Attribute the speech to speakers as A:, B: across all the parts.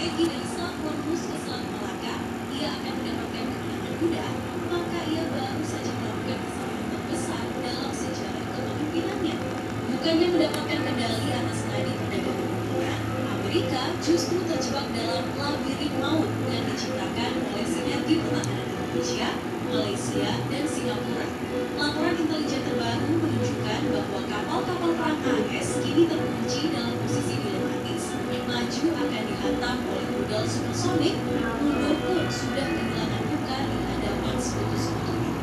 A: memperbaiki dari Selat Hormuz ke Selat Malaka, ia akan mendapatkan kemenangan kuda, maka ia baru saja melakukan kesalahan terbesar dalam sejarah kepemimpinannya. Bukannya mendapatkan kendali atas nadi perdagangan dunia, Amerika justru terjebak dalam labirin maut yang diciptakan oleh sinergi pertahanan Indonesia, Malaysia, dan Singapura. Laporan intelijen terbaru menunjukkan bahwa kapal-kapal perang AS kini terkunci dalam posisi dilematis. Maju akan dihantam oleh rudal supersonik, mundur pun sudah kehilangan muka di hadapan sekutu-sekutunya.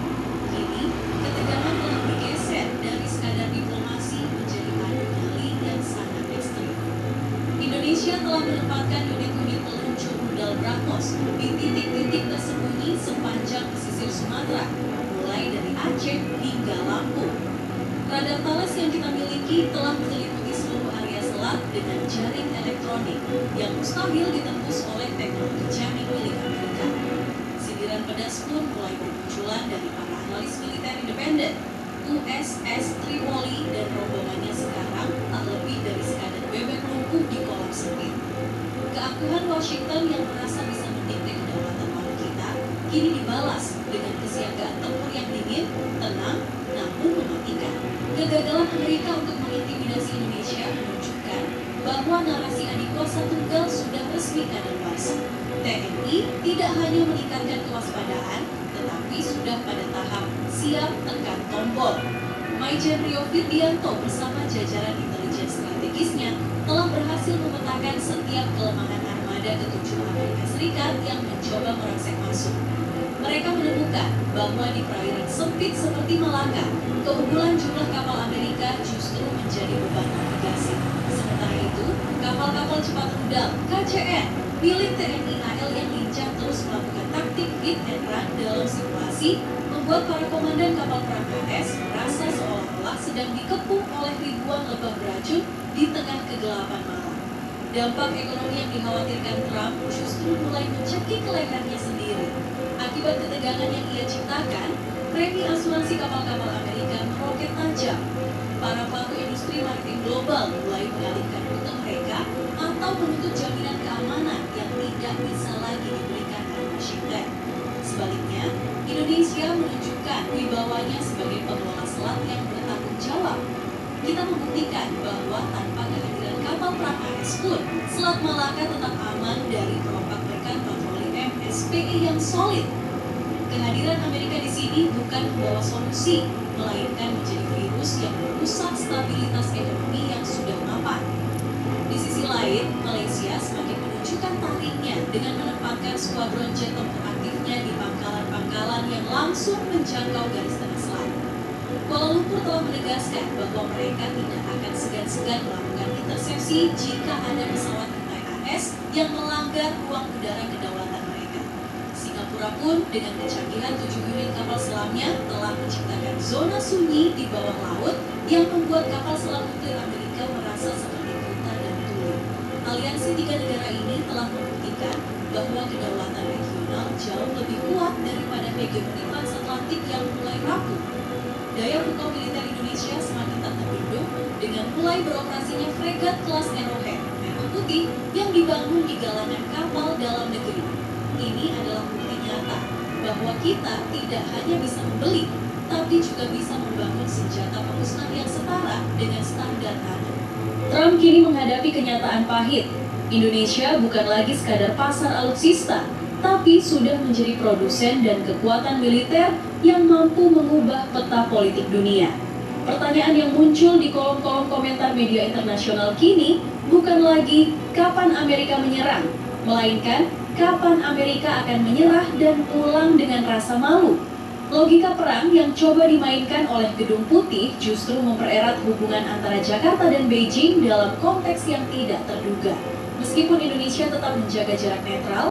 A: Kini, ketegangan telah bergeser dari sekadar diplomasi menjadi adu nyali dan sangat ekstrim. Indonesia telah menempatkan unit-unit peluncur rudal BrahMos di titik-titik tersembunyi sepanjang pesisir Sumatera, mulai dari Aceh hingga Lampung. Radar Thales yang kita miliki telah menyelimuti seluruh area selat dengan jaring elektronik yang mustahil ditembus oleh teknologi jamming milik Amerika. Sindiran pedas pun mulai bermunculan dari para analis militer independen. USS Tripoli dan rombongannya sekarang tak lebih dari sekadar bebek lumpuh di kolam sempit. Keakuhan Washington yang merasa bisa mendikte kedaulatan laut kita kini dibalas dengan kesiagaan tempur yang dingin, tenang, namun mematikan. Kegagalan Amerika untuk mengintimidasi Indonesia menunjukkan bahwa narasi adikuasa tunggal sudah resmi kadaluarsa. TNI tidak hanya meningkatkan kewaspadaan, tetapi sudah pada tahap siap tekan tombol. Maijen Rio Firdianto bersama jajaran intelijen strategisnya telah berhasil memetakan setiap kelemahan armada ke-7 Amerika Serikat yang mencoba merangsek masuk. Mereka menemukan bahwa di perairan sempit seperti Malaka, keunggulan jumlah kapal Amerika justru menjadi beban navigasi. Sementara itu, kapal-kapal cepat rudal KCN milik TNI AL yang lincah terus melakukan taktik hit and run dalam simulasi membuat para komandan kapal perang AS merasa seolah-olah sedang dikepung oleh ribuan lebah beracun di tengah kegelapan malam. Dampak ekonomi yang dikhawatirkan Trump justru mulai mencekik lehernya sendiri. Akibat ketegangan yang ia ciptakan, premi asuransi kapal-kapal Amerika meroket tajam. Para pelaku industri maritim global mulai mengalihkan rute mereka atau menuntut jaminan keamanan yang tidak bisa lagi diberikan oleh Washington. Sebaliknya, Indonesia menunjukkan wibawanya sebagai pengelola selat yang bertanggung jawab. Kita membuktikan bahwa tanpa kehadiran kapal perang AS pun, Selat Malaka tetap aman dari perompak-rekan patroli MSPE yang solid. Kehadiran Amerika di sini bukan membawa solusi, melainkan menjadi virus yang merusak stabilitas ekonomi yang sudah mapan. Di sisi lain, Malaysia semakin menunjukkan tariknya dengan menempatkan skuadron jet tempur aktifnya di pangkalan-pangkalan yang langsung menjangkau garis tengah selat. Kuala Lumpur telah menegaskan bahwa mereka tidak akan segan-segan melakukan intersepsi jika ada pesawat intai AS yang melanggar ruang udara kedaulatan mereka. Singapura pun dengan kecanggihan 7 unit kapal selamnya telah menciptakan zona sunyi di bawah laut yang membuat kapal selam nuklir Amerika merasa seperti buta dan tuli. Aliansi 3 negara ini telah membuktikan bahwa kedaulatan regional jauh lebih kuat daripada hegemoni transatlantik yang mulai rapuh. Daya pukul militer Indonesia semakin tak terbendung dengan mulai beroperasinya fregat kelas Arrowhead merah putih yang dibangun di galangan kapal dalam negeri. Ini adalah bukti nyata bahwa kita tidak hanya bisa membeli, tapi juga bisa membangun senjata pemusnah yang setara dengan standar NATO. Trump kini menghadapi kenyataan pahit. Indonesia bukan lagi sekadar pasar alutsista, tapi sudah menjadi produsen dan kekuatan militer yang mampu mengubah peta politik dunia. Pertanyaan yang muncul di kolom-kolom komentar media internasional kini bukan lagi kapan Amerika menyerang, melainkan kapan Amerika akan menyerah dan pulang dengan rasa malu. Logika perang yang coba dimainkan oleh Gedung Putih justru mempererat hubungan antara Jakarta dan Beijing dalam konteks yang tidak terduga. Meskipun Indonesia tetap menjaga jarak netral,